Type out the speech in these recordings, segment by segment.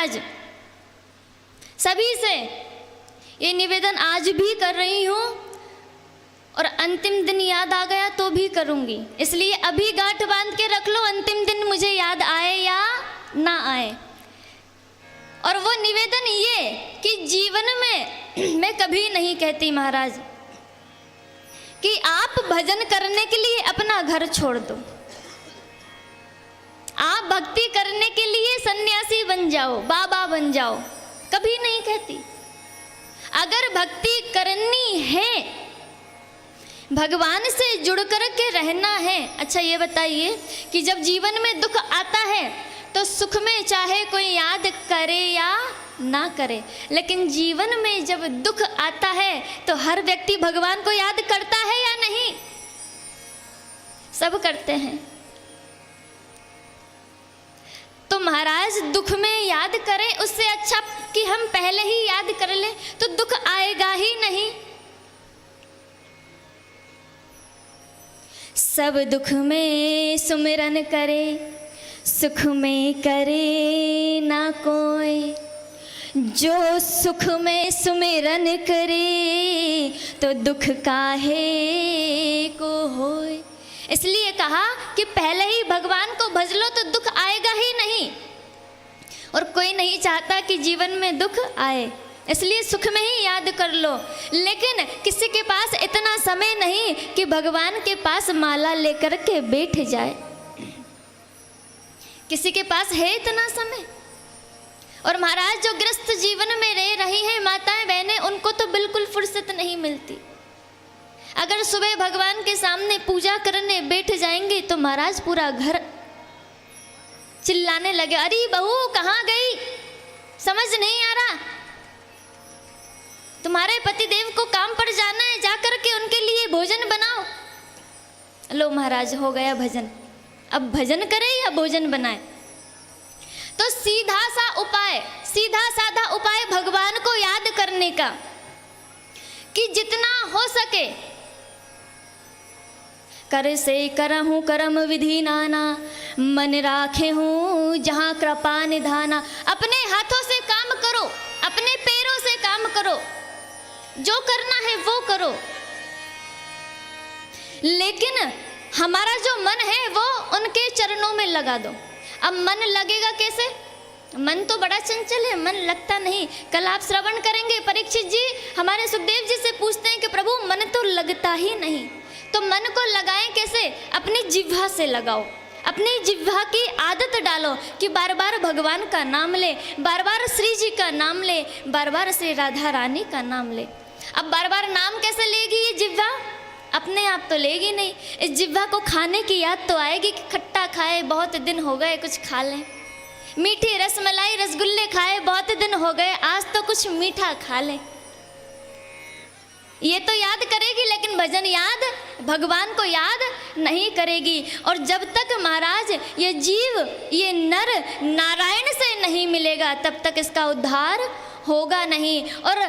महाराज, सभी से ये निवेदन आज भी कर रही हूँ और अंतिम दिन याद आ गया तो भी करूँगी, इसलिए अभी गांठ बांध के रख लो, अंतिम दिन मुझे याद आए या ना आए। और वो निवेदन ये कि जीवन में मैं कभी नहीं कहती महाराज कि आप भजन करने के लिए अपना घर छोड़ दो, आप भक्ति करने के लिए सन्यासी बन जाओ, बाबा बन जाओ, कभी नहीं कहती। अगर भक्ति करनी है, भगवान से जुड़ कर के रहना है। अच्छा ये बताइए कि जब जीवन में दुख आता है तो सुख में चाहे कोई याद करे या ना करे, लेकिन जीवन में जब दुख आता है तो हर व्यक्ति भगवान को याद करता है या नहीं? सब करते हैं। तो महाराज दुख में याद करें, उससे अच्छा कि हम पहले ही याद कर लें तो दुख आएगा ही नहीं। सब दुख में सुमिरन करे, सुख में करे ना कोई, जो सुख में सुमिरन करे तो दुख काहे को होए। इसलिए कहा कि पहले ही भगवान को भज लो तो दुख आएगा ही नहीं, और कोई नहीं चाहता कि जीवन में दुख आए, इसलिए सुख में ही याद कर लो। लेकिन किसी के पास इतना समय नहीं कि भगवान के पास माला लेकर के बैठ जाए, किसी के पास है इतना समय? और महाराज जो ग्रस्त जीवन में रह रही हैं माताएं बहनें, उनको तो बिल्कुल फुर्सत नहीं मिलती। अगर सुबह भगवान के सामने पूजा करने बैठ जाएंगे तो महाराज पूरा घर चिल्लाने लगे, अरे बहू कहाँ गई, समझ नहीं आ रहा, तुम्हारे पतिदेव को काम पर जाना है, जाकर के उनके लिए भोजन बनाओ। लो महाराज हो गया भजन, अब भजन करें या भोजन बनाए? तो सीधा सा उपाय, सीधा साधा उपाय भगवान को याद करने का कि जितना हो सके कर से करहूँ कर्म विधि नाना, मन राखे हूँ जहाँ कृपा निधाना। अपने हाथों से काम करो, अपने पैरों से काम करो, जो करना है वो करो, लेकिन हमारा जो मन है वो उनके चरणों में लगा दो। अब मन लगेगा कैसे? मन तो बड़ा चंचल है, मन लगता नहीं। कल आप श्रवण करेंगे, परीक्षित जी हमारे सुखदेव जी से पूछते हैं कि प्रभु मन तो लगता ही नहीं, तो मन को लगाएं कैसे? अपनी जिह्वा से लगाओ, अपनी जिह्वा की आदत डालो कि बार बार भगवान का नाम ले, बार बार श्री जी का नाम ले, बार बार श्री राधा रानी का नाम ले। अब बार बार नाम कैसे लेगी ये जिह्वा? अपने आप तो लेगी नहीं। इस जिह्वा को खाने की याद तो आएगी कि खट्टा खाए, बहुत दिन हो गए कुछ खा लें, मीठी रसमलाई रसगुल्ले खाए, बहुत दिन हो गए आज तो कुछ मीठा खा लें। ये तो याद करेगी, लेकिन भजन याद, भगवान को याद नहीं करेगी। और जब तक महाराज ये जीव, ये नर नारायण से नहीं मिलेगा तब तक इसका उद्धार होगा नहीं। और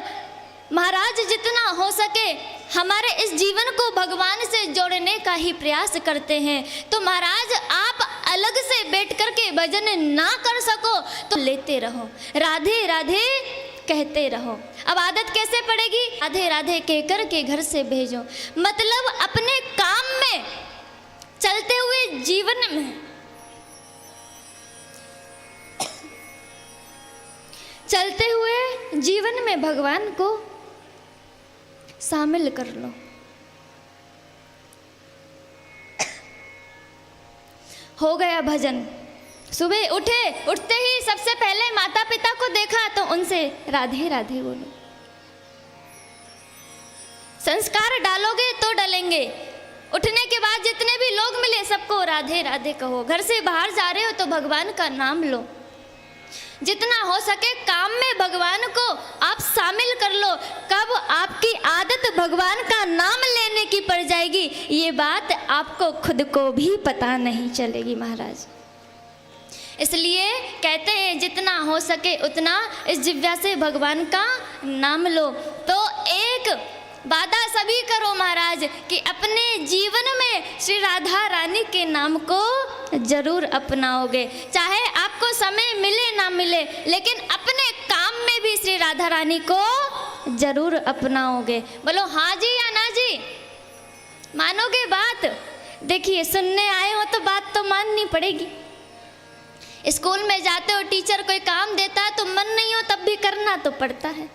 महाराज जितना हो सके हमारे इस जीवन को भगवान से जोड़ने का ही प्रयास करते हैं। तो महाराज आप अलग से बैठ कर के भजन ना कर सको तो लेते रहो, राधे राधे कहते रहो। अब आदत कैसे पड़ेगी? राधे राधे कहकर के घर से भेजो, मतलब अपने काम में, चलते हुए जीवन में, चलते हुए जीवन में भगवान को शामिल कर लो। हो गया भजन, सुबह उठे, उठते ही सबसे पहले माता पिता को देखा तो उनसे राधे राधे बोलो। संस्कार डालोगे तो डलेंगे। उठने के बाद जितने भी लोग मिले सबको राधे राधे कहो। घर से बाहर जा रहे हो तो भगवान का नाम लो। जितना हो सके काम में भगवान को आप शामिल कर लो। कब आपकी आदत भगवान का नाम लेने की पड़ जाएगी ये बात आपको खुद को भी पता नहीं चलेगी महाराज। इसलिए कहते हैं जितना हो सके उतना इस जिह्वा से भगवान का नाम लो। तो एक वादा सभी करो महाराज कि अपने जीवन में श्री राधा रानी के नाम को जरूर अपनाओगे। चाहे आपको समय मिले ना मिले, लेकिन अपने काम में भी श्री राधा रानी को जरूर अपनाओगे। बोलो हाँ जी या ना जी, मानोगे बात? देखिए, सुनने आए हो तो बात तो माननी पड़ेगी। स्कूल में जाते हो, टीचर कोई काम देता है तो मन नहीं हो तब भी करना तो पड़ता है।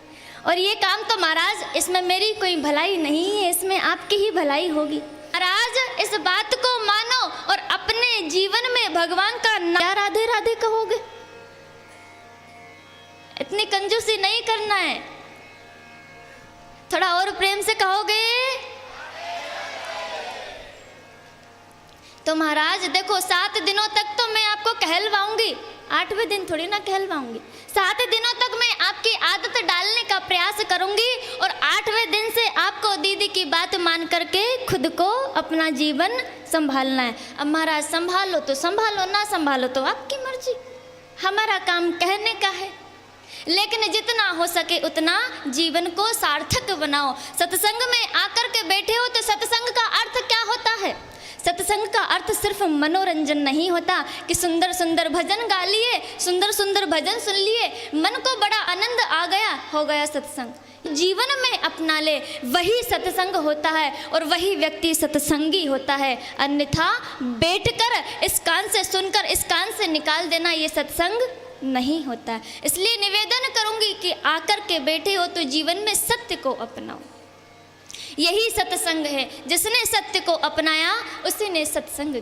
और ये काम तो महाराज, इसमें मेरी कोई भलाई नहीं है, इसमें आपकी ही भलाई होगी। महाराज इस बात को मानो और अपने जीवन में भगवान का नाम राधे राधे कहोगे। इतनी कंजूसी नहीं करना है, थोड़ा और प्रेम से कहोगे तो महाराज देखो, 7 दिनों तक तो मैं आपको कहलवाऊंगी, 8वें दिन थोड़ी ना कहलवाऊंगी। 7 दिनों तक मैं आपकी आदत डालने का प्रयास करूंगी और 8वें दिन से आपको दीदी की बात मान करके खुद को अपना जीवन संभालना है। अब महाराज संभालो तो संभालो, ना संभालो तो आपकी मर्जी, हमारा काम कहने का है। लेकिन जितना हो सके उतना जीवन को सार्थक बनाओ। सत्संग में आकर के बैठे हो तो सत्संग का अर्थ क्या होता है? सत्संग का अर्थ सिर्फ मनोरंजन नहीं होता कि सुंदर सुंदर भजन गा लिए, सुंदर सुंदर भजन सुन लिए, मन को बड़ा आनंद आ गया, हो गया सत्संग। जीवन में अपना ले, वही सत्संग होता है और वही व्यक्ति सत्संगी होता है। अन्यथा बैठकर इस कान से सुनकर इस कान से निकाल देना, ये सत्संग नहीं होता। इसलिए निवेदन करूंगी कि आकर के बैठे हो तो जीवन में सत्य को अपनाओ। यही सत्संग है। जिसने सत्य को अपनाया उसी ने सत्संग